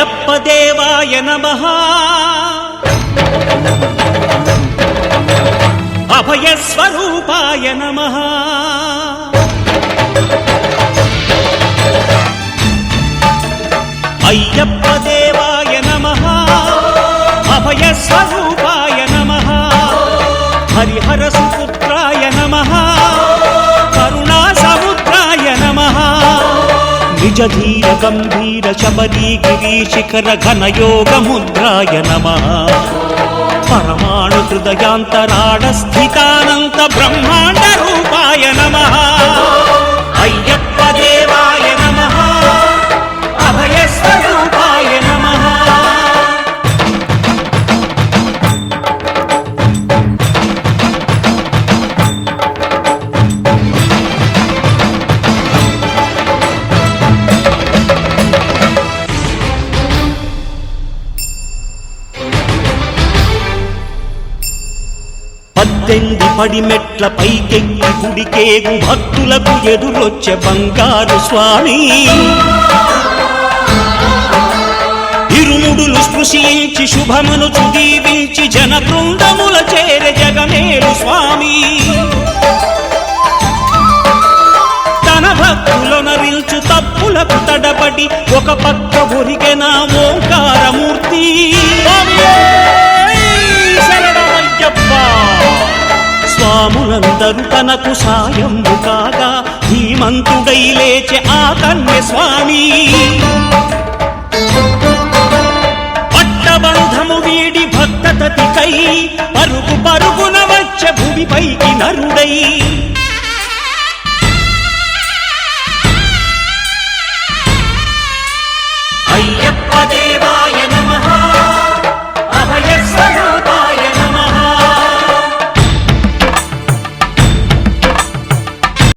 అయ్యప్ప దేవాయ నమః అభయ స్వరూపాయ నమః అయ్యప్ప దేవాయ నమః అభయ స్వరూపాయ నమః హరిహర సుపుత్రాయ నమః కరుణా సముద్రాయ నమః నిజ ధీర గంభీర శబరీ గిరి శిఖర ఘన యోగ ముద్రాయ నమః పరమాణు హృదయాంతరాళ స్థితానంత బ్రహ్మాండ రూపాయ నమః అయ్యప్ప దేవాయ నమః అభయ స్వరూపాయ నమః పద్దెంది పడిమెట్ల పైకెక్కి గుడికేగు భక్తులకు ఎదురొచ్చే బంగారు స్వామి ఇరుముడులు స్పృశించి శుభమనుచు దీవించి జన బృందముల చేరే జగమేలు స్వామి తన భక్తులనరించు తప్పులకు తడబడి ఒక పక్క ఒరిగెన ఓంకారమూర్తి స్వాములందరూ తనకు సాయము కాగా ధీమంతుడై లేచే ఆ కన్య స్వామి పట్టబంధము వీడి భక్తతతికై పరుగు పరుగున వచ్చే భూమిపైకి నరుడై అయ్యప్ప దేవ